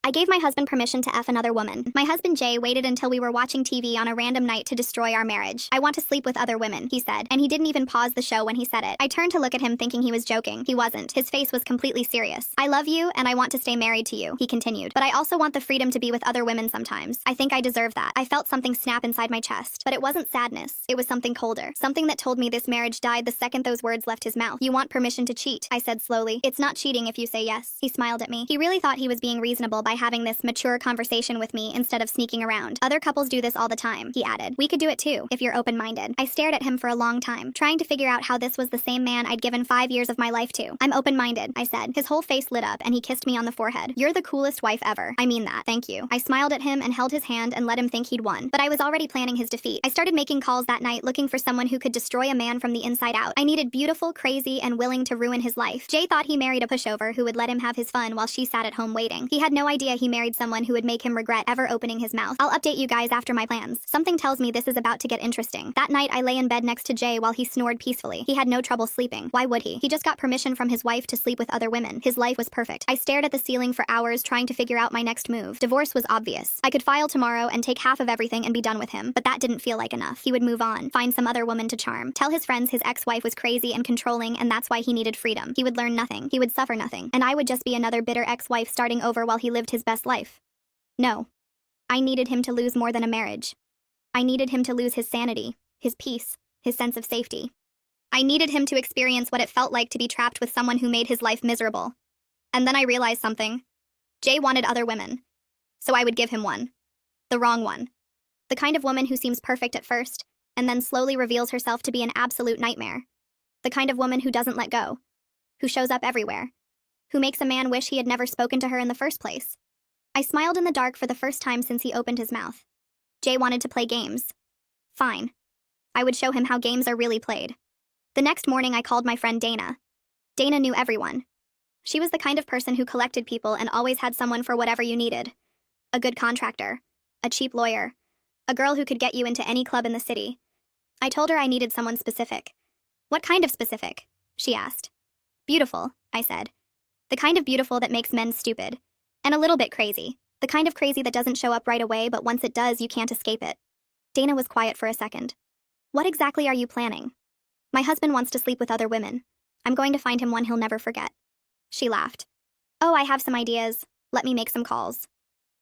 I gave my husband permission to F another woman. My husband Jay waited until we were watching TV on a random night to destroy our marriage. I want to sleep with other women, he said, and he didn't even pause the show when he said it. I turned to look at him thinking he was joking. He wasn't. His face was completely serious. I love you and I want to stay married to you, he continued. But I also want the freedom to be with other women sometimes. I think I deserve that. I felt something snap inside my chest, but it wasn't sadness. It was something colder. Something that told me this marriage died the second those words left his mouth. You want permission to cheat, I said slowly. It's not cheating if you say yes. He smiled at me. He really thought he was being reasonable by having this mature conversation with me instead of sneaking around. Other couples do this all the time, he added. We could do it too, if you're open-minded. I stared at him for a long time, trying to figure out how this was the same man I'd given 5 years of my life to. I'm open-minded, I said. His whole face lit up and he kissed me on the forehead. You're the coolest wife ever. I mean that. Thank you. I smiled at him and held his hand and let him think he'd won. But I was already planning his defeat. I started making calls that night looking for someone who could destroy a man from the inside out. I needed beautiful, crazy, and willing to ruin his life. Jay thought he married a pushover who would let him have his fun while she sat at home waiting. He had no idea he married someone who would make him regret ever opening his mouth. I'll update you guys after my plans. Something tells me this is about to get interesting. That night, I lay in bed next to Jay while he snored peacefully. He had no trouble sleeping. Why would he? He just got permission from his wife to sleep with other women. His life was perfect. I stared at the ceiling for hours trying to figure out my next move. Divorce was obvious. I could file tomorrow and take half of everything and be done with him, but that didn't feel like enough. He would move on, find some other woman to charm, tell his friends his ex-wife was crazy and controlling and that's why he needed freedom. He would learn nothing. He would suffer nothing. And I would just be another bitter ex-wife starting over while he lived his best life. No. I needed him to lose more than a marriage. I needed him to lose his sanity, his peace, his sense of safety. I needed him to experience what it felt like to be trapped with someone who made his life miserable. And then I realized something. Jay wanted other women. So I would give him one. The wrong one. The kind of woman who seems perfect at first, and then slowly reveals herself to be an absolute nightmare. The kind of woman who doesn't let go. Who shows up everywhere. Who makes a man wish he had never spoken to her in the first place. I smiled in the dark for the first time since he opened his mouth. Jay wanted to play games. Fine. I would show him how games are really played. The next morning I called my friend Dana. Dana knew everyone. She was the kind of person who collected people and always had someone for whatever you needed. A good contractor. A cheap lawyer. A girl who could get you into any club in the city. I told her I needed someone specific. What kind of specific? She asked. Beautiful, I said. The kind of beautiful that makes men stupid. And a little bit crazy. The kind of crazy that doesn't show up right away, but once it does, you can't escape it. Dana was quiet for a second. What exactly are you planning? My husband wants to sleep with other women. I'm going to find him one he'll never forget. She laughed. Oh, I have some ideas. Let me make some calls.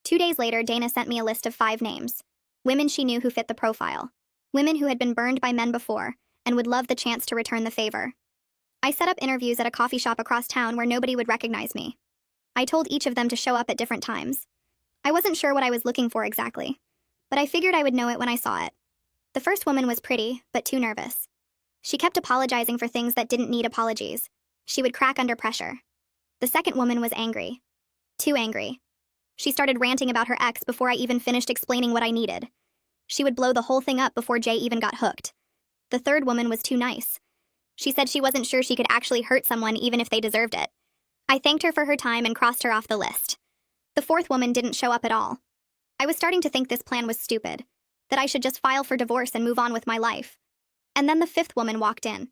2 days later, Dana sent me a list of 5 names. Women she knew who fit the profile. Women who had been burned by men before, and would love the chance to return the favor. I set up interviews at a coffee shop across town where nobody would recognize me. I told each of them to show up at different times. I wasn't sure what I was looking for exactly, but I figured I would know it when I saw it. The first woman was pretty, but too nervous. She kept apologizing for things that didn't need apologies. She would crack under pressure. The second woman was angry. Too angry. She started ranting about her ex before I even finished explaining what I needed. She would blow the whole thing up before Jay even got hooked. The third woman was too nice. She said she wasn't sure she could actually hurt someone even if they deserved it. I thanked her for her time and crossed her off the list. The fourth woman didn't show up at all. I was starting to think this plan was stupid, that I should just file for divorce and move on with my life. And then the fifth woman walked in.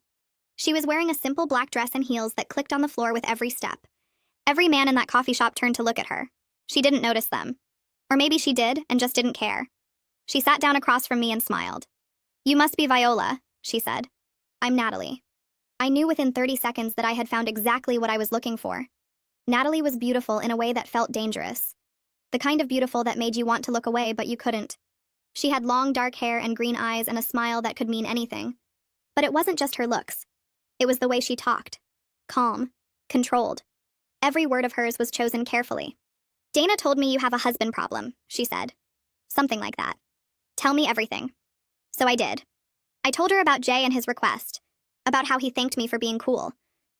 She was wearing a simple black dress and heels that clicked on the floor with every step. Every man in that coffee shop turned to look at her. She didn't notice them. Or maybe she did and just didn't care. She sat down across from me and smiled. You must be Viola, she said. I'm Natalie. I knew within 30 seconds that I had found exactly what I was looking for. Natalie was beautiful in a way that felt dangerous. The kind of beautiful that made you want to look away, but you couldn't. She had long dark hair and green eyes and a smile that could mean anything. But it wasn't just her looks. It was the way she talked. Calm. Controlled. Every word of hers was chosen carefully. Dana told me you have a husband problem, she said. Something like that. Tell me everything. So I did. I told her about Jay and his request. About how he thanked me for being cool.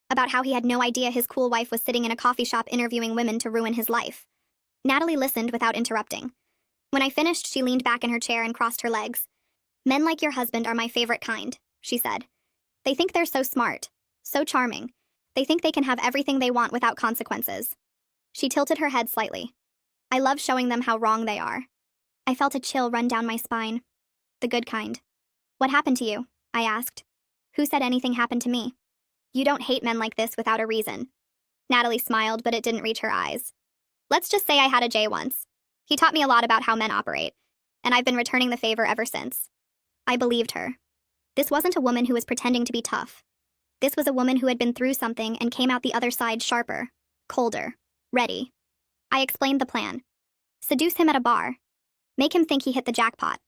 About how he had no idea his cool wife was sitting in a coffee shop interviewing women to ruin his life. Natalie listened without interrupting. When I finished, she leaned back in her chair and crossed her legs. Men like your husband are my favorite kind, she said. They think they're so smart, so charming. They think they can have everything they want without consequences. She tilted her head slightly. I love showing them how wrong they are. I felt a chill run down my spine. The good kind. What happened to you? I asked. Who said anything happened to me? You don't hate men like this without a reason. Natalie smiled, but it didn't reach her eyes. Let's just say I had a Jay once. He taught me a lot about how men operate, and I've been returning the favor ever since. I believed her. This wasn't a woman who was pretending to be tough. This was a woman who had been through something and came out the other side sharper, colder, ready. I explained the plan. Seduce him at a bar. Make him think he hit the jackpot.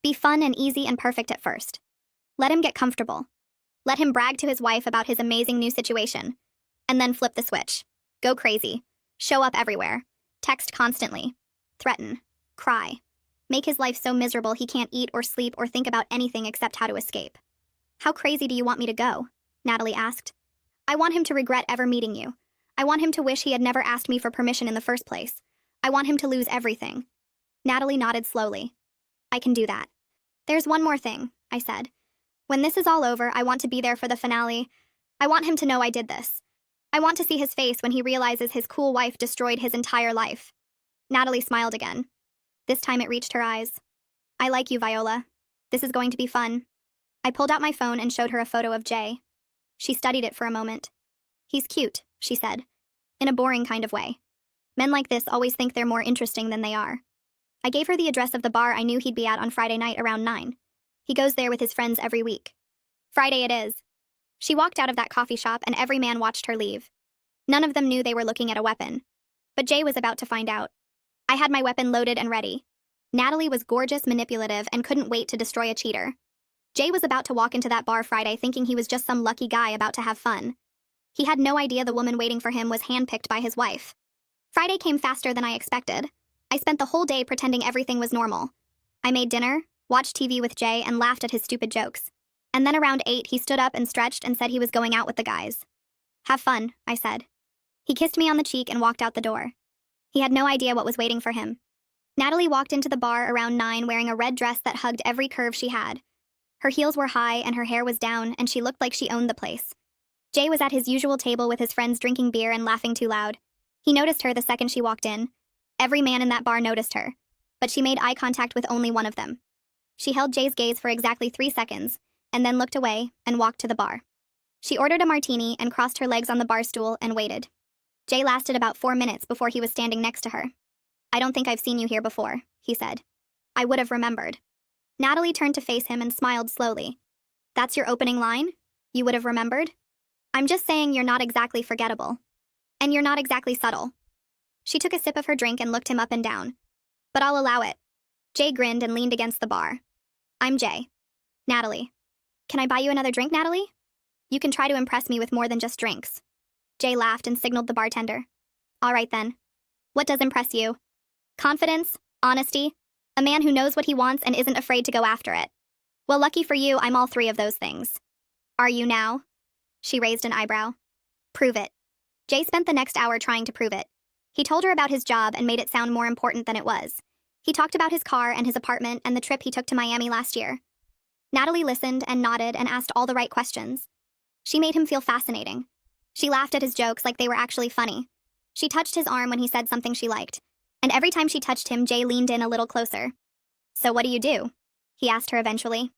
Be fun and easy and perfect at first. Let him get comfortable. Let him brag to his wife about his amazing new situation. And then flip the switch. Go crazy. Show up everywhere. Text constantly. Threaten. Cry. Make his life so miserable he can't eat or sleep or think about anything except how to escape. How crazy do you want me to go? Natalie asked. I want him to regret ever meeting you. I want him to wish he had never asked me for permission in the first place. I want him to lose everything. Natalie nodded slowly. I can do that. There's one more thing, I said. When this is all over, I want to be there for the finale. I want him to know I did this. I want to see his face when he realizes his cool wife destroyed his entire life. Natalie smiled again. This time it reached her eyes. I like you, Viola. This is going to be fun. I pulled out my phone and showed her a photo of Jay. She studied it for a moment. He's cute, she said, in a boring kind of way. Men like this always think they're more interesting than they are. I gave her the address of the bar I knew he'd be at on Friday night around 9. He goes there with his friends every week. Friday it is. She walked out of that coffee shop and every man watched her leave. None of them knew they were looking at a weapon. But Jay was about to find out. I had my weapon loaded and ready. Natalie was gorgeous, manipulative, and couldn't wait to destroy a cheater. Jay was about to walk into that bar Friday thinking he was just some lucky guy about to have fun. He had no idea the woman waiting for him was handpicked by his wife. Friday came faster than I expected. I spent the whole day pretending everything was normal. I made dinner, watched TV with Jay, and laughed at his stupid jokes. And then around 8, he stood up and stretched and said he was going out with the guys. Have fun, I said. He kissed me on the cheek and walked out the door. He had no idea what was waiting for him. Natalie walked into the bar around 9 wearing a red dress that hugged every curve she had. Her heels were high and her hair was down, and she looked like she owned the place. Jay was at his usual table with his friends drinking beer and laughing too loud. He noticed her the second she walked in. Every man in that bar noticed her, but she made eye contact with only one of them. She held Jay's gaze for exactly 3 seconds, and then looked away and walked to the bar. She ordered a martini and crossed her legs on the bar stool and waited. Jay lasted about 4 minutes before he was standing next to her. I don't think I've seen you here before, he said. I would have remembered. Natalie turned to face him and smiled slowly. That's your opening line? You would have remembered? I'm just saying you're not exactly forgettable. And you're not exactly subtle. She took a sip of her drink and looked him up and down. But I'll allow it. Jay grinned and leaned against the bar. I'm Jay. Natalie. Can I buy you another drink, Natalie? You can try to impress me with more than just drinks. Jay laughed and signaled the bartender. All right then. What does impress you? Confidence, honesty, a man who knows what he wants and isn't afraid to go after it. Well, lucky for you, I'm all 3 of those things. Are you now? She raised an eyebrow. Prove it. Jay spent the next hour trying to prove it. He told her about his job and made it sound more important than it was. He talked about his car and his apartment and the trip he took to Miami last year. Natalie listened and nodded and asked all the right questions. She made him feel fascinating. She laughed at his jokes like they were actually funny. She touched his arm when he said something she liked. And every time she touched him, Jay leaned in a little closer. So what do you do? He asked her eventually.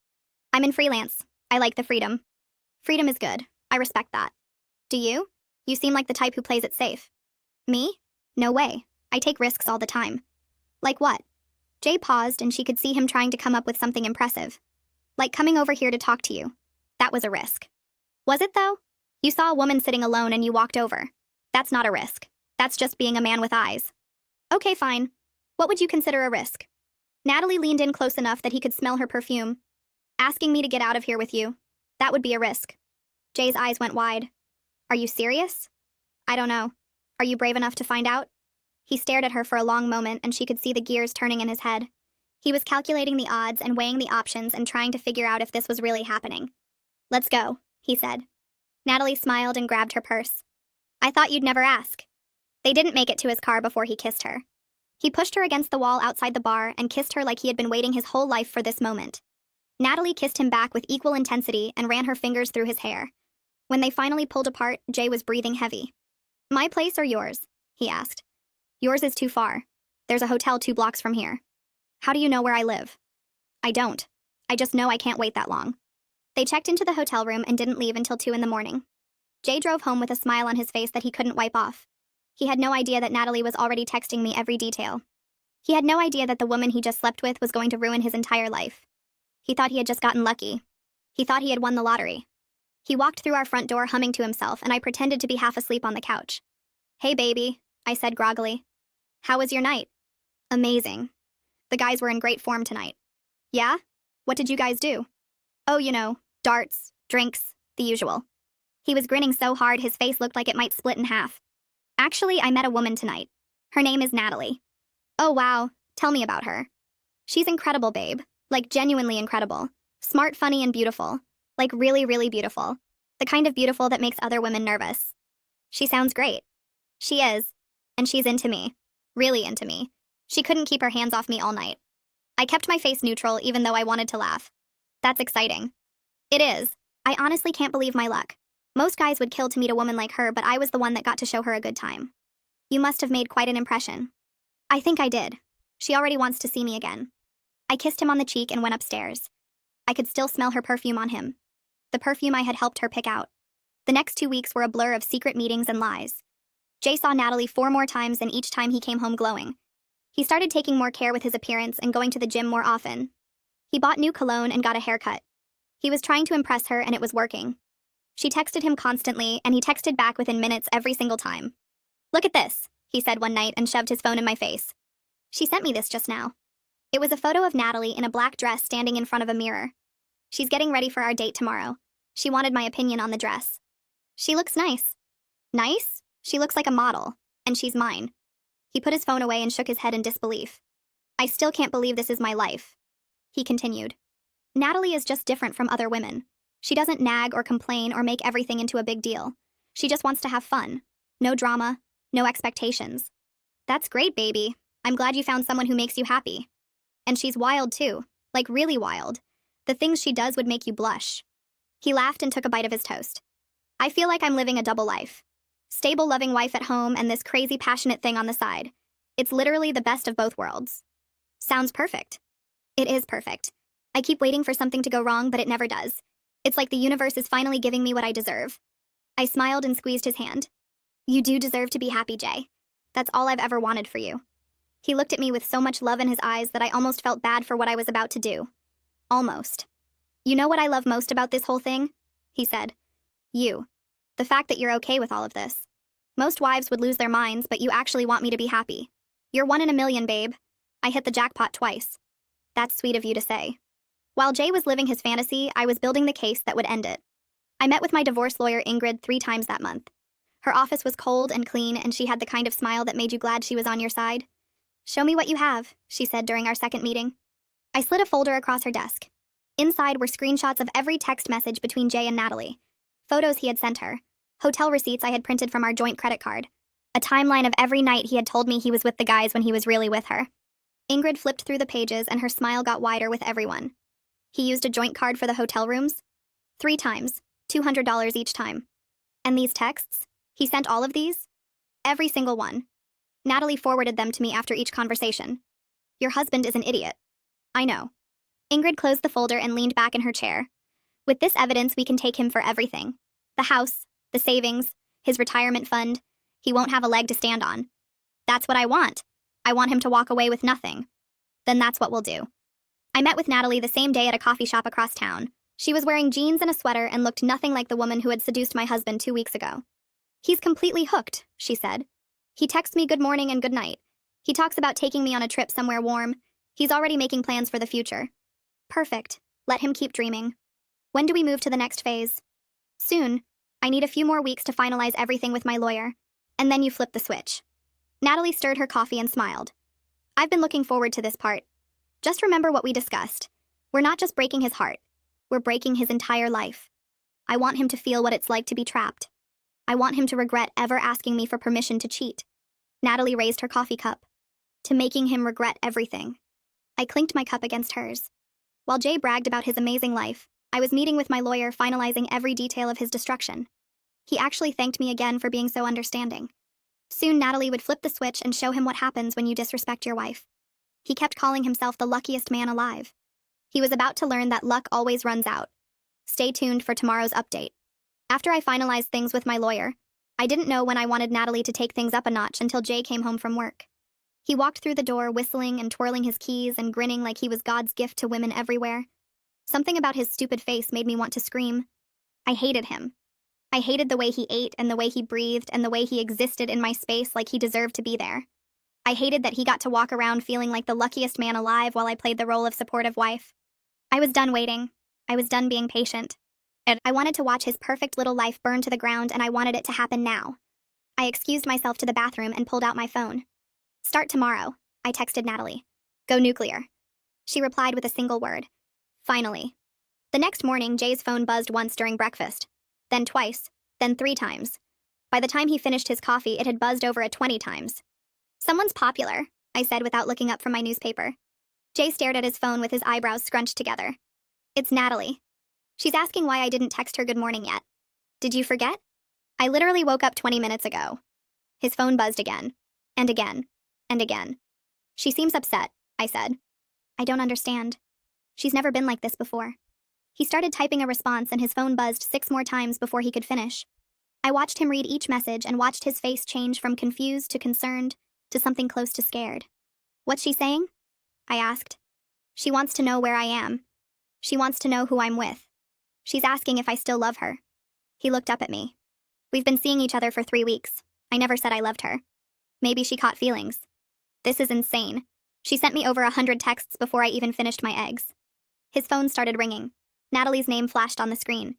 I'm in freelance. I like the freedom. Freedom is good. I respect that. Do you? You seem like the type who plays it safe. Me? No way. I take risks all the time. Like what? Jay paused and she could see him trying to come up with something impressive. Like coming over here to talk to you. That was a risk. Was it though? You saw a woman sitting alone and you walked over. That's not a risk. That's just being a man with eyes. Okay, fine. What would you consider a risk? Natalie leaned in close enough that he could smell her perfume. Asking me to get out of here with you. That would be a risk. Jay's eyes went wide. Are you serious? I don't know. Are you brave enough to find out? He stared at her for a long moment and she could see the gears turning in his head. He was calculating the odds and weighing the options and trying to figure out if this was really happening. Let's go, he said. Natalie smiled and grabbed her purse. I thought you'd never ask. They didn't make it to his car before he kissed her. He pushed her against the wall outside the bar and kissed her like he had been waiting his whole life for this moment. Natalie kissed him back with equal intensity and ran her fingers through his hair. When they finally pulled apart, Jay was breathing heavy. My place or yours? He asked. Yours is too far. There's a hotel 2 blocks from here. How do you know where I live? I don't. I just know I can't wait that long. They checked into the hotel room and didn't leave until 2 in the morning. Jay drove home with a smile on his face that he couldn't wipe off. He had no idea that Natalie was already texting me every detail. He had no idea that the woman he just slept with was going to ruin his entire life. He thought he had just gotten lucky. He thought he had won the lottery. He walked through our front door humming to himself, and I pretended to be half asleep on the couch. "Hey, baby," I said groggily. "How was your night?" "Amazing. The guys were in great form tonight." "Yeah? What did you guys do?" "Oh, darts, drinks, the usual." He was grinning so hard his face looked like it might split in half. "Actually, I met a woman tonight. Her name is Natalie." "Oh, wow. Tell me about her." "She's incredible, babe. Like, genuinely incredible. Smart, funny, and beautiful. Like, really, really beautiful. The kind of beautiful that makes other women nervous. She sounds great." "She is. And she's into me. Really into me. She couldn't keep her hands off me all night." I kept my face neutral even though I wanted to laugh. "That's exciting." "It is. I honestly can't believe my luck. Most guys would kill to meet a woman like her, but I was the one that got to show her a good time." "You must have made quite an impression." "I think I did. She already wants to see me again." I kissed him on the cheek and went upstairs. I could still smell her perfume on him. The perfume I had helped her pick out. The next 2 weeks were a blur of secret meetings and lies. Jay saw Natalie 4 more times, and each time he came home glowing. He started taking more care with his appearance and going to the gym more often. He bought new cologne and got a haircut. He was trying to impress her, and it was working. She texted him constantly, and he texted back within minutes every single time. "Look at this," he said one night and shoved his phone in my face. "She sent me this just now." It was a photo of Natalie in a black dress standing in front of a mirror. "She's getting ready for our date tomorrow. She wanted my opinion on the dress." "She looks nice." "Nice? She looks like a model. And she's mine." He put his phone away and shook his head in disbelief. "I still can't believe this is my life." He continued. "Natalie is just different from other women. She doesn't nag or complain or make everything into a big deal. She just wants to have fun. No drama, no expectations." "That's great, baby. I'm glad you found someone who makes you happy." "And she's wild too. Like really wild. The things she does would make you blush." He laughed and took a bite of his toast. "I feel like I'm living a double life. Stable, loving wife at home and this crazy, passionate thing on the side. It's literally the best of both worlds." "Sounds perfect." "It is perfect. I keep waiting for something to go wrong, but it never does. It's like the universe is finally giving me what I deserve." I smiled and squeezed his hand. "You do deserve to be happy, Jay. That's all I've ever wanted for you." He looked at me with so much love in his eyes that I almost felt bad for what I was about to do. Almost. "You know what I love most about this whole thing?" he said. "You. The fact that you're okay with all of this. Most wives would lose their minds, but you actually want me to be happy. You're 1 in a million, babe. I hit the jackpot twice." "That's sweet of you to say." While Jay was living his fantasy, I was building the case that would end it. I met with my divorce lawyer Ingrid 3 times that month. Her office was cold and clean, and she had the kind of smile that made you glad she was on your side. "Show me what you have," she said during our second meeting. I slid a folder across her desk. Inside were screenshots of every text message between Jay and Natalie, photos he had sent her, hotel receipts I had printed from our joint credit card, a timeline of every night he had told me he was with the guys when he was really with her. Ingrid flipped through the pages and her smile got wider with everyone. He used a joint card for the hotel rooms? 3 times, $200 each time. And these texts? He sent all of these? Every single one. Natalie forwarded them to me after each conversation. "Your husband is an idiot." "I know." Ingrid closed the folder and leaned back in her chair. "With this evidence, we can take him for everything. The house, the savings, his retirement fund. He won't have a leg to stand on. That's what I want. I want him to walk away with nothing. Then that's what we'll do." I met with Natalie the same day at a coffee shop across town. She was wearing jeans and a sweater and looked nothing like the woman who had seduced my husband 2 weeks ago. "He's completely hooked," she said. "He texts me good morning and good night. He talks about taking me on a trip somewhere warm. He's already making plans for the future." "Perfect. Let him keep dreaming." "When do we move to the next phase?" "Soon. I need a few more weeks to finalize everything with my lawyer. And then you flip the switch." Natalie stirred her coffee and smiled. "I've been looking forward to this part. Just remember what we discussed. We're not just breaking his heart. We're breaking his entire life. I want him to feel what it's like to be trapped. I want him to regret ever asking me for permission to cheat." Natalie raised her coffee cup. "To making him regret everything." I clinked my cup against hers. While Jay bragged about his amazing life, I was meeting with my lawyer finalizing every detail of his destruction. He actually thanked me again for being so understanding. Soon Natalie would flip the switch and show him what happens when you disrespect your wife. He kept calling himself the luckiest man alive. He was about to learn that luck always runs out. Stay tuned for tomorrow's update. After I finalized things with my lawyer, I didn't know when I wanted Natalie to take things up a notch until Jay came home from work. He walked through the door whistling and twirling his keys and grinning like he was God's gift to women everywhere. Something about his stupid face made me want to scream. I hated him. I hated the way he ate and the way he breathed and the way he existed in my space like he deserved to be there. I hated that he got to walk around feeling like the luckiest man alive while I played the role of supportive wife. I was done waiting. I was done being patient. And I wanted to watch his perfect little life burn to the ground, and I wanted it to happen now. I excused myself to the bathroom and pulled out my phone. Start tomorrow, I texted Natalie. Go nuclear. She replied with a single word. Finally. The next morning, Jay's phone buzzed once during breakfast, then twice, then 3 times. By the time he finished his coffee, it had buzzed over at 20 times. Someone's popular, I said without looking up from my newspaper. Jay stared at his phone with his eyebrows scrunched together. It's Natalie. She's asking why I didn't text her good morning yet. Did you forget? I literally woke up 20 minutes ago. His phone buzzed again, and again, and again. She seems upset, I said. I don't understand. She's never been like this before. He started typing a response and his phone buzzed 6 more times before he could finish. I watched him read each message and watched his face change from confused to concerned to something close to scared. What's she saying? I asked. She wants to know where I am. She wants to know who I'm with. She's asking if I still love her. He looked up at me. We've been seeing each other for 3 weeks. I never said I loved her. Maybe she caught feelings. This is insane. She sent me over 100 texts before I even finished my eggs. His phone started ringing. Natalie's name flashed on the screen.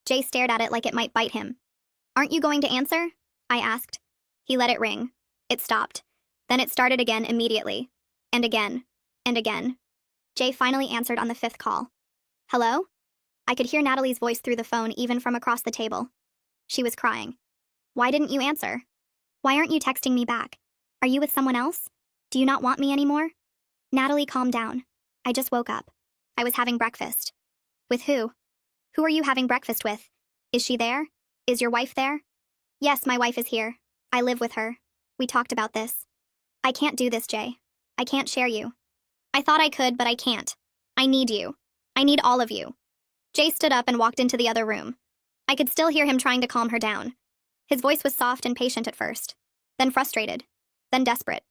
Jay stared at it like it might bite him. Aren't you going to answer? I asked. He let it ring. It stopped. Then it started again immediately. And again. And again. Jay finally answered on the 5th call. Hello? I could hear Natalie's voice through the phone even from across the table. She was crying. Why didn't you answer? Why aren't you texting me back? Are you with someone else? Do you not want me anymore? Natalie, calm down. I just woke up. I was having breakfast. With who? Who are you having breakfast with? Is she there? Is your wife there? Yes, my wife is here. I live with her. We talked about this. I can't do this, Jay. I can't share you. I thought I could, but I can't. I need you. I need all of you. Jay stood up and walked into the other room. I could still hear him trying to calm her down. His voice was soft and patient at first, then frustrated, then desperate.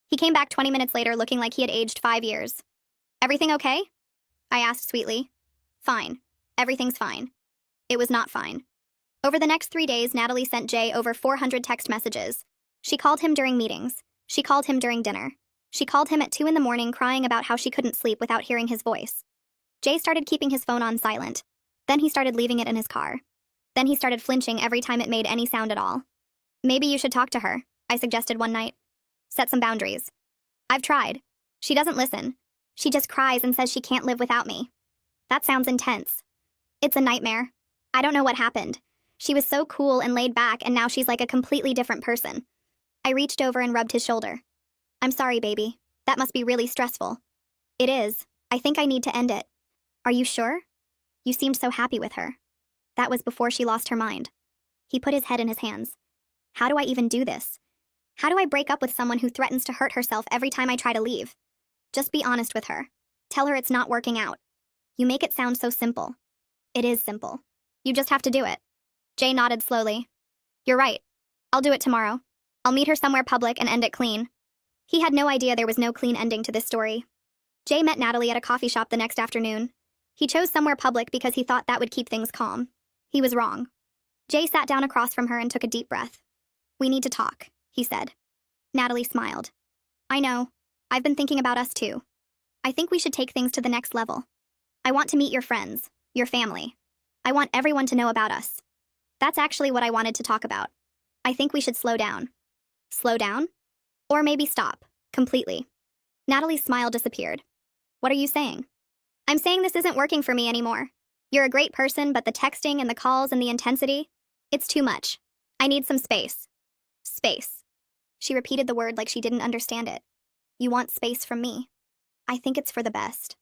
He came back 20 minutes later looking like he had aged 5 years. Everything okay? I asked sweetly. Fine. Everything's fine. It was not fine. Over the next 3 days, Natalie sent Jay over 400 text messages. She called him during meetings. She called him during dinner. She called him at 2 in the morning crying about how she couldn't sleep without hearing his voice. Jay started keeping his phone on silent. Then he started leaving it in his car. Then he started flinching every time it made any sound at all. Maybe you should talk to her, I suggested one night. Set some boundaries. I've tried. She doesn't listen. She just cries and says she can't live without me. That sounds intense. It's a nightmare. I don't know what happened. She was so cool and laid back, and now she's like a completely different person. I reached over and rubbed his shoulder. I'm sorry, baby. That must be really stressful. It is. I think I need to end it. Are you sure? You seemed so happy with her. That was before she lost her mind. He put his head in his hands. How do I even do this? How do I break up with someone who threatens to hurt herself every time I try to leave? Just be honest with her. Tell her it's not working out. You make it sound so simple. It is simple. You just have to do it. Jay nodded slowly. You're right. I'll do it tomorrow. I'll meet her somewhere public and end it clean. He had no idea there was no clean ending to this story. Jay met Natalie at a coffee shop the next afternoon. He chose somewhere public because he thought that would keep things calm. He was wrong. Jay sat down across from her and took a deep breath. We need to talk, he said. Natalie smiled. I know. I've been thinking about us too. I think we should take things to the next level. I want to meet your friends, your family. I want everyone to know about us. That's actually what I wanted to talk about. I think we should slow down. Slow down? Or maybe stop, completely. Natalie's smile disappeared. What are you saying? I'm saying this isn't working for me anymore. You're a great person, but the texting and the calls and the intensity, it's too much. I need some space. Space. She repeated the word like she didn't understand it. You want space from me. I think it's for the best.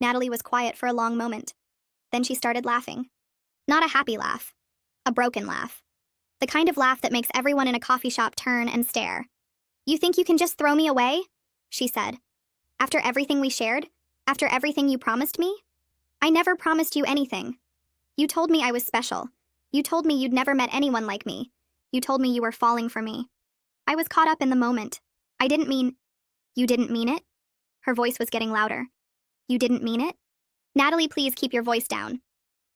Natalie was quiet for a long moment. Then she started laughing. Not a happy laugh. A broken laugh. The kind of laugh that makes everyone in a coffee shop turn and stare. You think you can just throw me away? She said. After everything we shared? After everything you promised me? I never promised you anything. You told me I was special. You told me you'd never met anyone like me. You told me you were falling for me. I was caught up in the moment. I didn't mean. You didn't mean it? Her voice was getting louder. You didn't mean it? Natalie, please keep your voice down.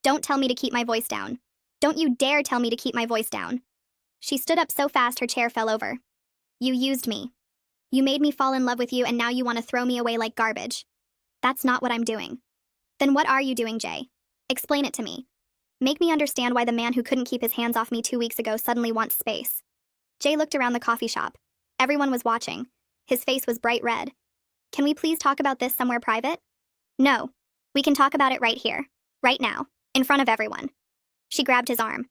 Don't tell me to keep my voice down. Don't you dare tell me to keep my voice down. She stood up so fast her chair fell over. You used me. You made me fall in love with you and now you want to throw me away like garbage. That's not what I'm doing. Then what are you doing, Jay? Explain it to me. Make me understand why the man who couldn't keep his hands off me 2 weeks ago suddenly wants space. Jay looked around the coffee shop. Everyone was watching. His face was bright red. Can we please talk about this somewhere private? No. We can talk about it right here. Right now. In front of everyone. She grabbed his arm.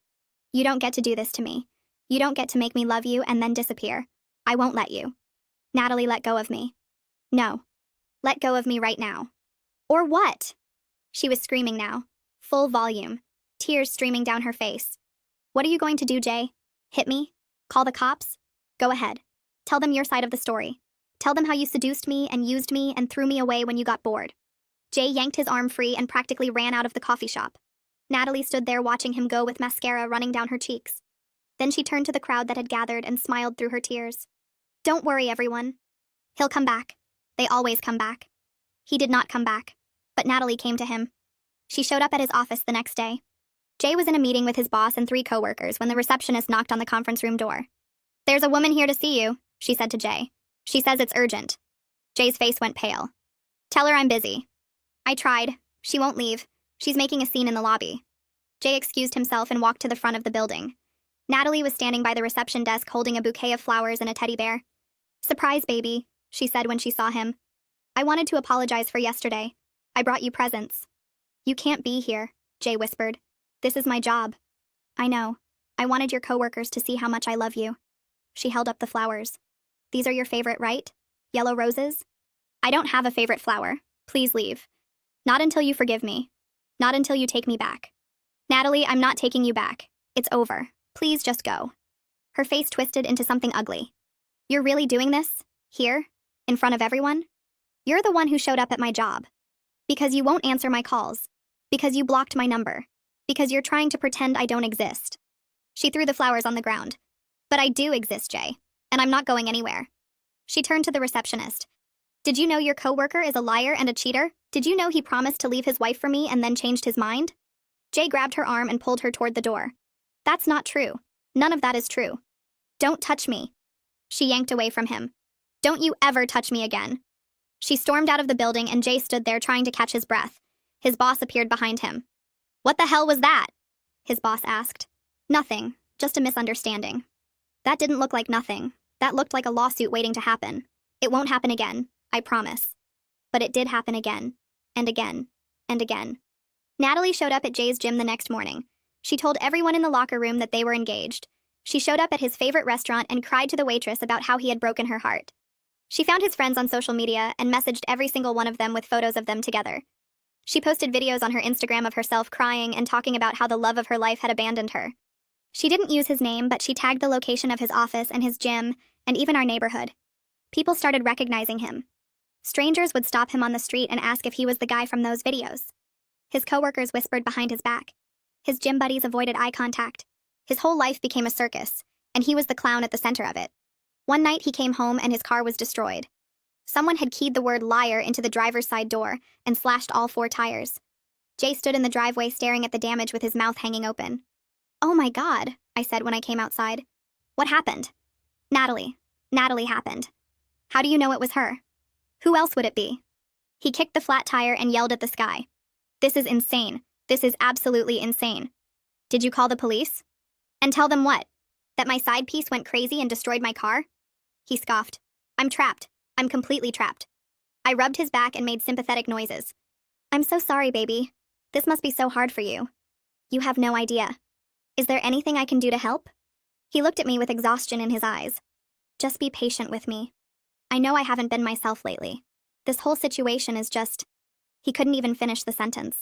You don't get to do this to me. You don't get to make me love you and then disappear. I won't let you. Natalie, let go of me. No. Let go of me right now. Or what? She was screaming now. Full volume. Tears streaming down her face. What are you going to do, Jay? Hit me? Call the cops? Go ahead. Tell them your side of the story. Tell them how you seduced me and used me and threw me away when you got bored. Jay yanked his arm free and practically ran out of the coffee shop. Natalie stood there watching him go with mascara running down her cheeks. Then she turned to the crowd that had gathered and smiled through her tears. Don't worry, everyone. He'll come back. They always come back. He did not come back. But Natalie came to him. She showed up at his office the next day. Jay was in a meeting with his boss and 3 coworkers when the receptionist knocked on the conference room door. There's a woman here to see you, she said to Jay. She says it's urgent. Jay's face went pale. Tell her I'm busy. I tried. She won't leave. She's making a scene in the lobby. Jay excused himself and walked to the front of the building. Natalie was standing by the reception desk holding a bouquet of flowers and a teddy bear. Surprise, baby, she said when she saw him. I wanted to apologize for yesterday. I brought you presents. You can't be here, Jay whispered. This is my job. I know. I wanted your coworkers to see how much I love you. She held up the flowers. These are your favorite, right? Yellow roses? I don't have a favorite flower. Please leave. Not until you forgive me. Not until you take me back. Natalie, I'm not taking you back. It's over. Please just go. Her face twisted into something ugly. You're really doing this? Here? In front of everyone? You're the one who showed up at my job. Because you won't answer my calls. Because you blocked my number. Because you're trying to pretend I don't exist. She threw the flowers on the ground. But I do exist, Jay. And I'm not going anywhere. She turned to the receptionist. Did you know your coworker is a liar and a cheater? Did you know he promised to leave his wife for me and then changed his mind? Jay grabbed her arm and pulled her toward the door. That's not true. None of that is true. Don't touch me. She yanked away from him. Don't you ever touch me again. She stormed out of the building and Jay stood there trying to catch his breath. His boss appeared behind him. What the hell was that? His boss asked. Nothing, just a misunderstanding. That didn't look like nothing. That looked like a lawsuit waiting to happen. It won't happen again, I promise. But it did happen again, and again, and again. Natalie showed up at Jay's gym the next morning. She told everyone in the locker room that they were engaged. She showed up at his favorite restaurant and cried to the waitress about how he had broken her heart. She found his friends on social media and messaged every single one of them with photos of them together. She posted videos on her Instagram of herself crying and talking about how the love of her life had abandoned her. She didn't use his name, but she tagged the location of his office and his gym, and even our neighborhood. People started recognizing him. Strangers would stop him on the street and ask if he was the guy from those videos. His coworkers whispered behind his back. His gym buddies avoided eye contact. His whole life became a circus, and he was the clown at the center of it. One night he came home and his car was destroyed. Someone had keyed the word liar into the driver's side door and slashed all 4 tires. Jay stood in the driveway staring at the damage with his mouth hanging open. Oh my God, I said when I came outside. What happened? Natalie. Natalie happened. How do you know it was her? Who else would it be? He kicked the flat tire and yelled at the sky. This is insane. This is absolutely insane. Did you call the police? And tell them what? That my side piece went crazy and destroyed my car? He scoffed. I'm trapped. I'm completely trapped. I rubbed his back and made sympathetic noises. I'm so sorry, baby. This must be so hard for you. You have no idea. Is there anything I can do to help? He looked at me with exhaustion in his eyes. Just be patient with me. I know I haven't been myself lately. This whole situation is just... He couldn't even finish the sentence.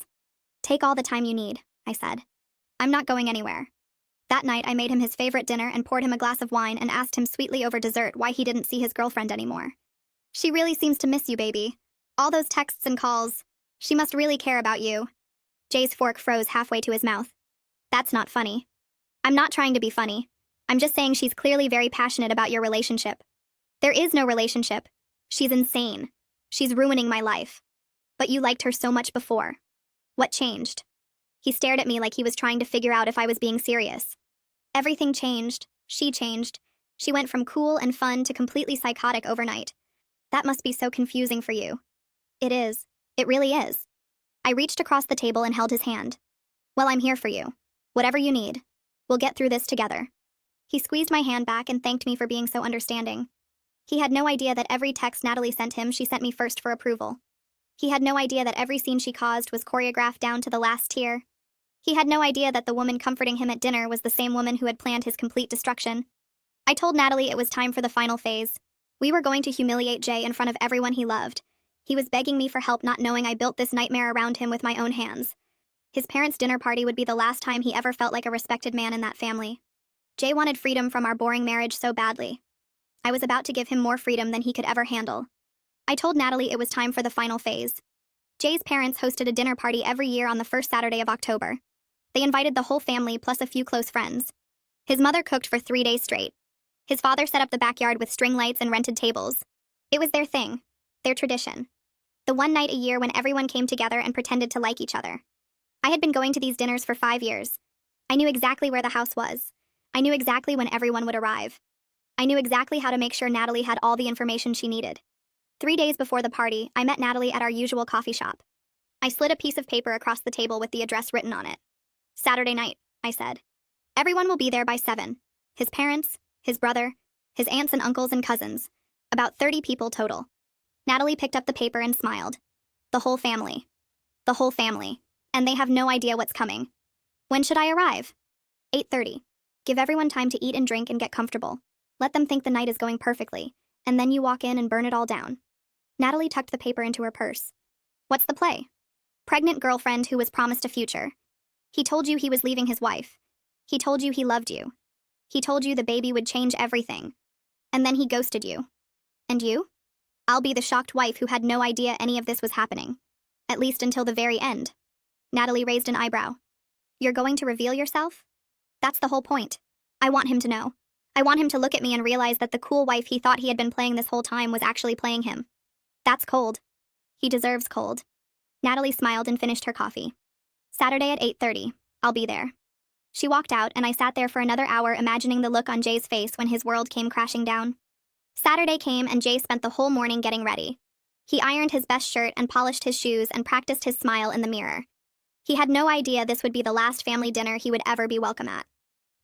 Take all the time you need, I said. I'm not going anywhere. That night, I made him his favorite dinner and poured him a glass of wine and asked him sweetly over dessert why he didn't see his girlfriend anymore. She really seems to miss you, baby. All those texts and calls. She must really care about you. Jay's fork froze halfway to his mouth. That's not funny. I'm not trying to be funny. I'm just saying she's clearly very passionate about your relationship. There is no relationship. She's insane. She's ruining my life. But you liked her so much before. What changed? He stared at me like he was trying to figure out if I was being serious. Everything changed. She changed. She went from cool and fun to completely psychotic overnight. That must be so confusing for you. It is. It really is. I reached across the table and held his hand. Well, I'm here for you. Whatever you need. We'll get through this together. He squeezed my hand back and thanked me for being so understanding. He had no idea that every text Natalie sent him, she sent me first for approval. He had no idea that every scene she caused was choreographed down to the last tear. He had no idea that the woman comforting him at dinner was the same woman who had planned his complete destruction. I told Natalie it was time for the final phase. We were going to humiliate Jay in front of everyone he loved. He was begging me for help, not knowing I built this nightmare around him with my own hands. His parents' dinner party would be the last time he ever felt like a respected man in that family. Jay wanted freedom from our boring marriage so badly. I was about to give him more freedom than he could ever handle. I told Natalie it was time for the final phase. Jay's parents hosted a dinner party every year on the first Saturday of October. They invited the whole family plus a few close friends. His mother cooked for 3 days straight. His father set up the backyard with string lights and rented tables. It was their thing, their tradition. The one night a year when everyone came together and pretended to like each other. I had been going to these dinners for 5 years. I knew exactly where the house was. I knew exactly when everyone would arrive. I knew exactly how to make sure Natalie had all the information she needed. 3 days before the party, I met Natalie at our usual coffee shop. I slid a piece of paper across the table with the address written on it. Saturday night, I said. Everyone will be there by 7. His parents, his brother, his aunts and uncles and cousins. About 30 people total. Natalie picked up the paper and smiled. The whole family. The whole family. And they have no idea what's coming. When should I arrive? 8:30. Give everyone time to eat and drink and get comfortable. Let them think the night is going perfectly, and then you walk in and burn it all down. Natalie tucked the paper into her purse. What's the play? Pregnant girlfriend who was promised a future. He told you he was leaving his wife. He told you he loved you. He told you the baby would change everything. And then he ghosted you. And you? I'll be the shocked wife who had no idea any of this was happening. At least until the very end. Natalie raised an eyebrow. You're going to reveal yourself? That's the whole point. I want him to know. I want him to look at me and realize that the cool wife he thought he had been playing this whole time was actually playing him. That's cold. He deserves cold. Natalie smiled and finished her coffee. Saturday at 8:30. I'll be there. She walked out, and I sat there for another hour imagining the look on Jay's face when his world came crashing down. Saturday came, and Jay spent the whole morning getting ready. He ironed his best shirt and polished his shoes and practiced his smile in the mirror. He had no idea this would be the last family dinner he would ever be welcome at.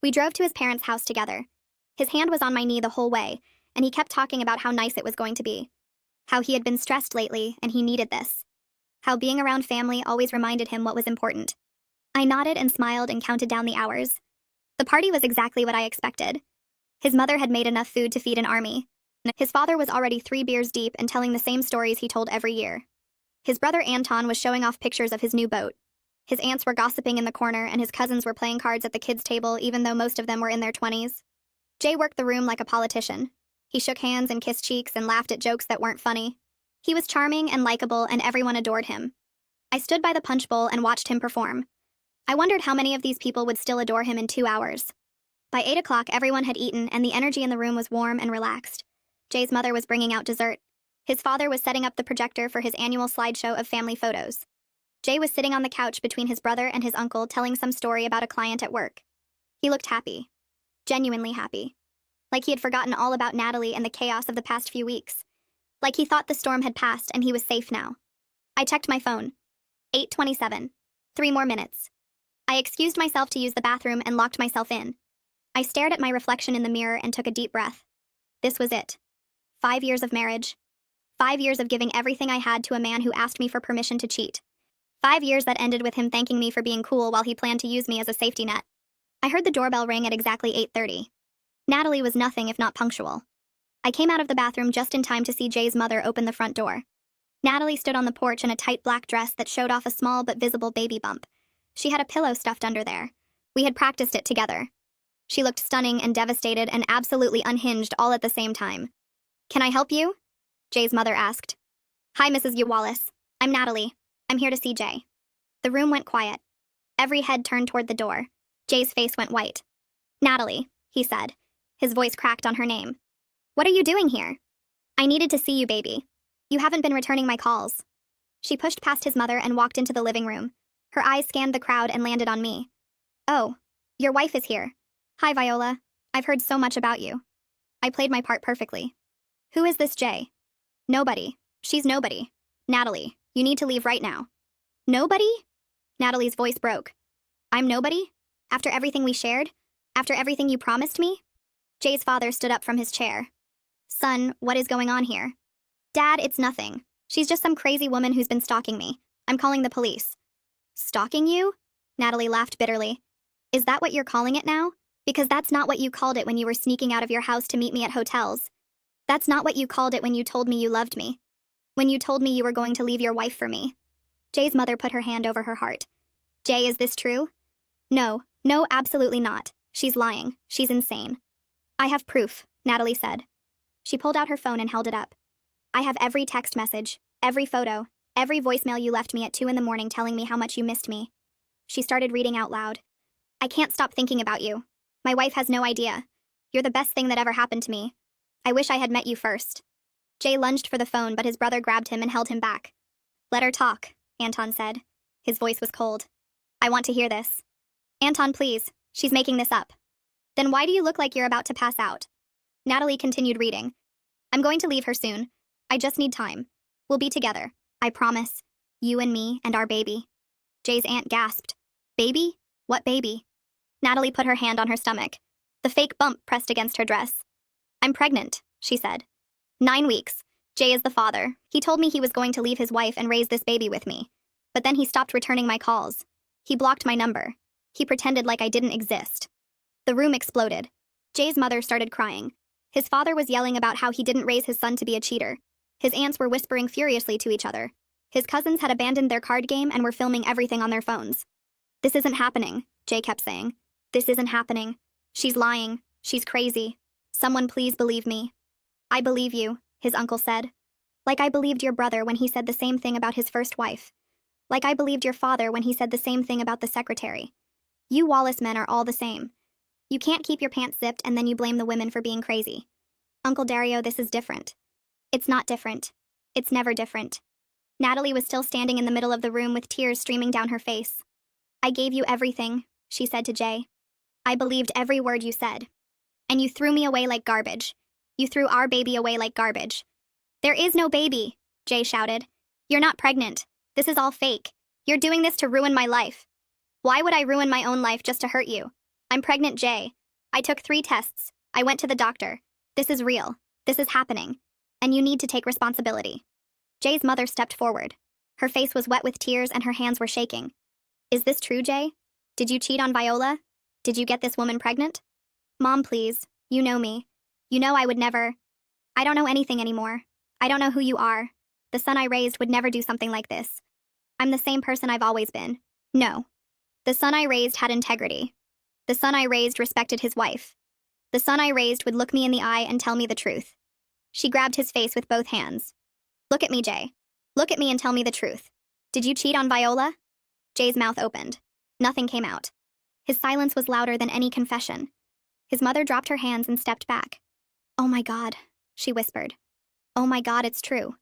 We drove to his parents' house together. His hand was on my knee the whole way, and he kept talking about how nice it was going to be. How he had been stressed lately, and he needed this. How being around family always reminded him what was important. I nodded and smiled and counted down the hours. The party was exactly what I expected. His mother had made enough food to feed an army. His father was already 3 beers deep and telling the same stories he told every year. His brother Anton was showing off pictures of his new boat. His aunts were gossiping in the corner, and his cousins were playing cards at the kids' table, even though most of them were in their 20s. Jay worked the room like a politician. He shook hands and kissed cheeks and laughed at jokes that weren't funny. He was charming and likable, and everyone adored him. I stood by the punch bowl and watched him perform. I wondered how many of these people would still adore him in 2 hours. By 8 o'clock, everyone had eaten, and the energy in the room was warm and relaxed. Jay's mother was bringing out dessert. His father was setting up the projector for his annual slideshow of family photos. Jay was sitting on the couch between his brother and his uncle telling some story about a client at work. He looked happy. Genuinely happy. Like he had forgotten all about Natalie and the chaos of the past few weeks. Like he thought the storm had passed and he was safe now. I checked my phone. 8:27. 3 more minutes. I excused myself to use the bathroom and locked myself in. I stared at my reflection in the mirror and took a deep breath. This was it. 5 years of marriage. 5 years of giving everything I had to a man who asked me for permission to cheat. 5 years that ended with him thanking me for being cool while he planned to use me as a safety net. I heard the doorbell ring at exactly 8:30. Natalie was nothing if not punctual. I came out of the bathroom just in time to see Jay's mother open the front door. Natalie stood on the porch in a tight black dress that showed off a small but visible baby bump. She had a pillow stuffed under there. We had practiced it together. She looked stunning and devastated and absolutely unhinged all at the same time. "Can I help you?" Jay's mother asked. "Hi, Mrs. Wallace. I'm Natalie. I'm here to see Jay." The room went quiet. Every head turned toward the door. Jay's face went white. "Natalie," he said. His voice cracked on her name. What are you doing here? I needed to see you, baby. You haven't been returning my calls. She pushed past his mother and walked into the living room. Her eyes scanned the crowd and landed on me. Oh, your wife is here. Hi, Viola. I've heard so much about you. I played my part perfectly. Who is this Jay? Nobody. She's nobody. Natalie, you need to leave right now. Nobody? Natalie's voice broke. I'm nobody? After everything we shared? After everything you promised me? Jay's father stood up from his chair. Son, what is going on here? Dad, it's nothing. She's just some crazy woman who's been stalking me. I'm calling the police. Stalking you? Natalie laughed bitterly. Is that what you're calling it now? Because that's not what you called it when you were sneaking out of your house to meet me at hotels. That's not what you called it when you told me you loved me. When you told me you were going to leave your wife for me. Jay's mother put her hand over her heart. Jay, is this true? No, absolutely not. She's lying. She's insane. I have proof, Natalie said. She pulled out her phone and held it up. I have every text message, every photo, every voicemail you left me at 2 a.m. telling me how much you missed me. She started reading out loud. I can't stop thinking about you. My wife has no idea. You're the best thing that ever happened to me. I wish I had met you first. Jay lunged for the phone, but his brother grabbed him and held him back. Let her talk, Anton said. His voice was cold. I want to hear this. Anton, please. She's making this up. Then why do you look like you're about to pass out? Natalie continued reading. I'm going to leave her soon. I just need time. We'll be together. I promise. You and me and our baby. Jay's aunt gasped. Baby? What baby? Natalie put her hand on her stomach. The fake bump pressed against her dress. I'm pregnant, she said. 9 weeks. Jay is the father. He told me he was going to leave his wife and raise this baby with me. But then he stopped returning my calls. He blocked my number. He pretended like I didn't exist. The room exploded. Jay's mother started crying. His father was yelling about how he didn't raise his son to be a cheater. His aunts were whispering furiously to each other. His cousins had abandoned their card game and were filming everything on their phones. This isn't happening, Jay kept saying. This isn't happening. She's lying. She's crazy. Someone please believe me. I believe you, his uncle said. Like I believed your brother when he said the same thing about his first wife. Like I believed your father when he said the same thing about the secretary. You Wallace men are all the same. You can't keep your pants zipped and then you blame the women for being crazy. Uncle Dario, this is different. It's not different. It's never different. Natalie was still standing in the middle of the room with tears streaming down her face. I gave you everything, she said to Jay. I believed every word you said. And you threw me away like garbage. You threw our baby away like garbage. There is no baby, Jay shouted. You're not pregnant. This is all fake. You're doing this to ruin my life. Why would I ruin my own life just to hurt you? I'm pregnant, Jay. I took 3 tests. I went to the doctor. This is real. This is happening. And you need to take responsibility. Jay's mother stepped forward. Her face was wet with tears and her hands were shaking. Is this true, Jay? Did you cheat on Viola? Did you get this woman pregnant? Mom, please. You know me. You know I would never. I don't know anything anymore. I don't know who you are. The son I raised would never do something like this. I'm the same person I've always been. No. The son I raised had integrity. The son I raised respected his wife. The son I raised would look me in the eye and tell me the truth. She grabbed his face with both hands. Look at me, Jay. Look at me and tell me the truth. Did you cheat on Viola? Jay's mouth opened. Nothing came out. His silence was louder than any confession. His mother dropped her hands and stepped back. Oh my God, she whispered. Oh my God, it's true.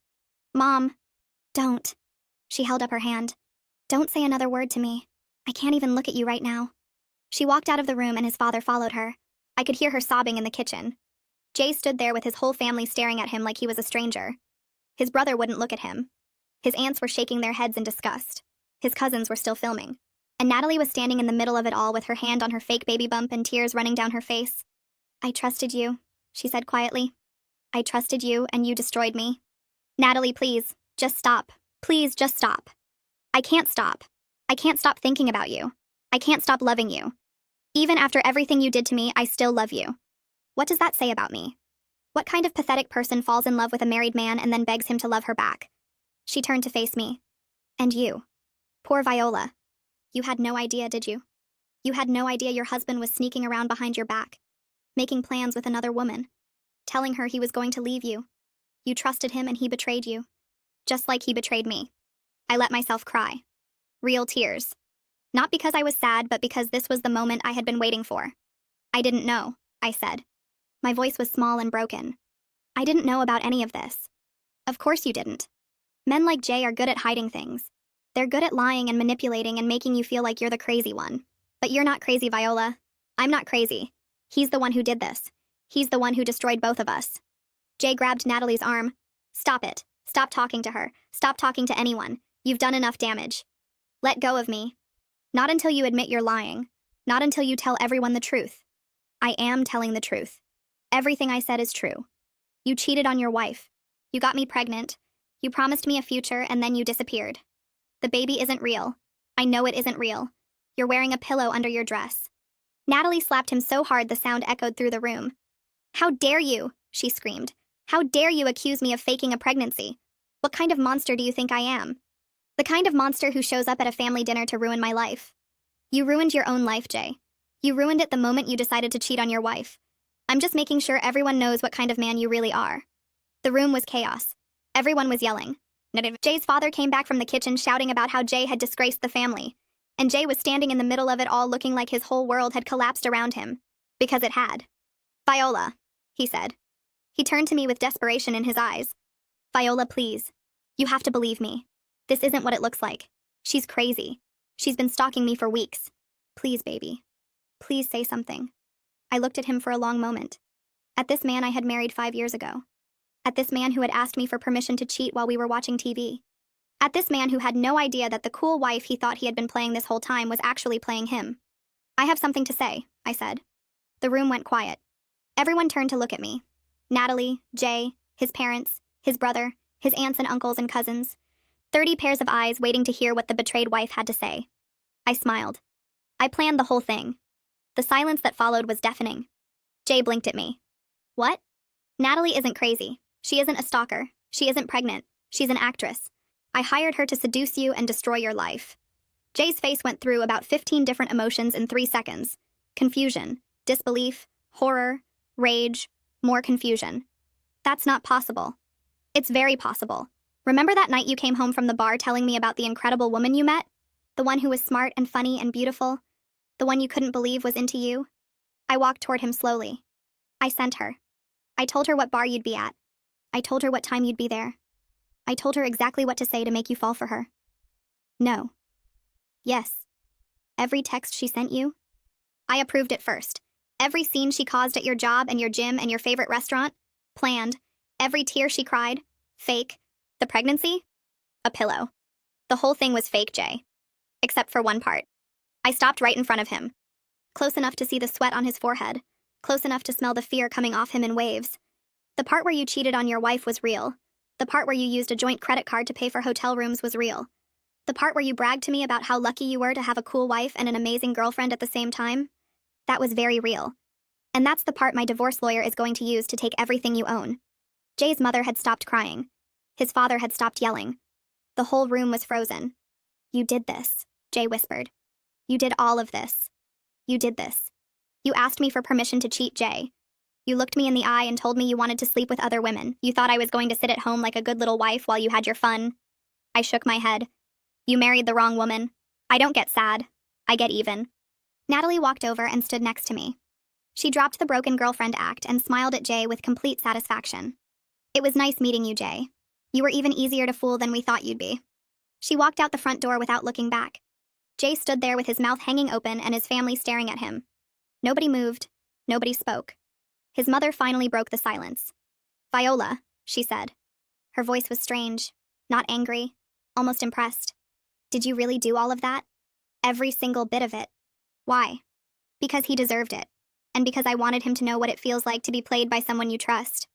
Mom, don't. She held up her hand. Don't say another word to me. I can't even look at you right now. She walked out of the room and his father followed her. I could hear her sobbing in the kitchen. Jay stood there with his whole family staring at him like he was a stranger. His brother wouldn't look at him. His aunts were shaking their heads in disgust. His cousins were still filming. And Natalie was standing in the middle of it all with her hand on her fake baby bump and tears running down her face. I trusted you, she said quietly. I trusted you and you destroyed me. Natalie, please, just stop. Please, just stop. I can't stop. I can't stop thinking about you. I can't stop loving you. Even after everything you did to me, I still love you. What does that say about me? What kind of pathetic person falls in love with a married man and then begs him to love her back? She turned to face me. And you. Poor Viola. You had no idea, did you? You had no idea your husband was sneaking around behind your back, making plans with another woman, telling her he was going to leave you. You trusted him and he betrayed you. Just like he betrayed me. I let myself cry. Real tears. Not because I was sad, but because this was the moment I had been waiting for. I didn't know. I said. My voice was small and broken. I didn't know about any of this. Of course you didn't. Men like Jay are good at hiding things. They're good at lying and manipulating and making you feel like you're the crazy one. But you're not crazy, Viola. I'm not crazy. He's the one who did this. He's the one who destroyed both of us. Jay grabbed Natalie's arm. Stop it. Stop talking to her. Stop talking to anyone. You've done enough damage. Let go of me. Not until you admit you're lying. Not until you tell everyone the truth. I am telling the truth. Everything I said is true. You cheated on your wife. You got me pregnant. You promised me a future and then you disappeared. The baby isn't real. I know it isn't real. You're wearing a pillow under your dress. Natalie slapped him so hard the sound echoed through the room. How dare you, she screamed. How dare you accuse me of faking a pregnancy? What kind of monster do you think I am? The kind of monster who shows up at a family dinner to ruin my life. You ruined your own life, Jay. You ruined it the moment you decided to cheat on your wife. I'm just making sure everyone knows what kind of man you really are. The room was chaos. Everyone was yelling. Jay's father came back from the kitchen shouting about how Jay had disgraced the family. And Jay was standing in the middle of it all looking like his whole world had collapsed around him. Because it had. Viola, he said. He turned to me with desperation in his eyes. Viola, please. You have to believe me. This isn't what it looks like. She's crazy. She's been stalking me for weeks. Please, baby. Please say something. I looked at him for a long moment. At this man I had married 5 years ago. At this man who had asked me for permission to cheat while we were watching TV. At this man who had no idea that the cool wife he thought he had been playing this whole time was actually playing him. I have something to say, I said. The room went quiet. Everyone turned to look at me. Natalie, Jay, his parents, his brother, his aunts and uncles and cousins. 30 pairs of eyes waiting to hear what the betrayed wife had to say. I smiled. I planned the whole thing. The silence that followed was deafening. Jay blinked at me. What? Natalie isn't crazy. She isn't a stalker. She isn't pregnant. She's an actress. I hired her to seduce you and destroy your life. Jay's face went through about 15 different emotions in 3 seconds. Confusion, disbelief, horror, rage, more confusion. That's not possible. It's very possible. Remember that night you came home from the bar telling me about the incredible woman you met? The one who was smart and funny and beautiful? The one you couldn't believe was into you? I walked toward him slowly. I sent her. I told her what bar you'd be at. I told her what time you'd be there. I told her exactly what to say to make you fall for her. No. Yes. Every text she sent you? I approved it first. Every scene she caused at your job and your gym and your favorite restaurant? Planned. Every tear she cried? Fake. The pregnancy? A pillow. The whole thing was fake, Jay. Except for one part. I stopped right in front of him. Close enough to see the sweat on his forehead. Close enough to smell the fear coming off him in waves. The part where you cheated on your wife was real. The part where you used a joint credit card to pay for hotel rooms was real. The part where you bragged to me about how lucky you were to have a cool wife and an amazing girlfriend at the same time? That was very real. And that's the part my divorce lawyer is going to use to take everything you own. Jay's mother had stopped crying. His father had stopped yelling. The whole room was frozen. You did this, Jay whispered. You did all of this. You did this. You asked me for permission to cheat, Jay. You looked me in the eye and told me you wanted to sleep with other women. You thought I was going to sit at home like a good little wife while you had your fun. I shook my head. You married the wrong woman. I don't get sad. I get even. Natalie walked over and stood next to me. She dropped the broken girlfriend act and smiled at Jay with complete satisfaction. It was nice meeting you, Jay. You were even easier to fool than we thought you'd be. She walked out the front door without looking back. Jay stood there with his mouth hanging open and his family staring at him. Nobody moved. Nobody spoke. His mother finally broke the silence. Viola, she said. Her voice was strange, not angry, almost impressed. Did you really do all of that? Every single bit of it. Why? Because he deserved it. And because I wanted him to know what it feels like to be played by someone you trust.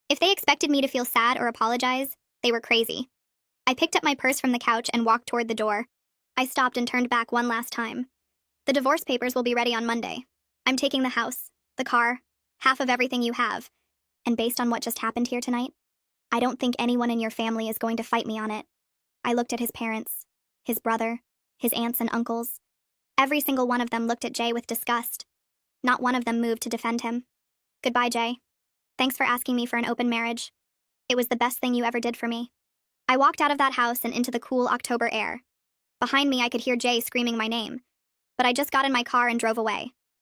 If they expected me to feel sad or apologize, they were crazy. I picked up my purse from the couch and walked toward the door. I stopped and turned back one last time. The divorce papers will be ready on Monday. I'm taking the house, the car, half of everything you have. And based on what just happened here tonight, I don't think anyone in your family is going to fight me on it. I looked at his parents, his brother, his aunts and uncles. Every single one of them looked at Jay with disgust. Not one of them moved to defend him. Goodbye, Jay. Thanks for asking me for an open marriage. It was the best thing you ever did for me. I walked out of that house and into the cool October air. Behind me, I could hear Jay screaming my name. But I just got in my car and drove away.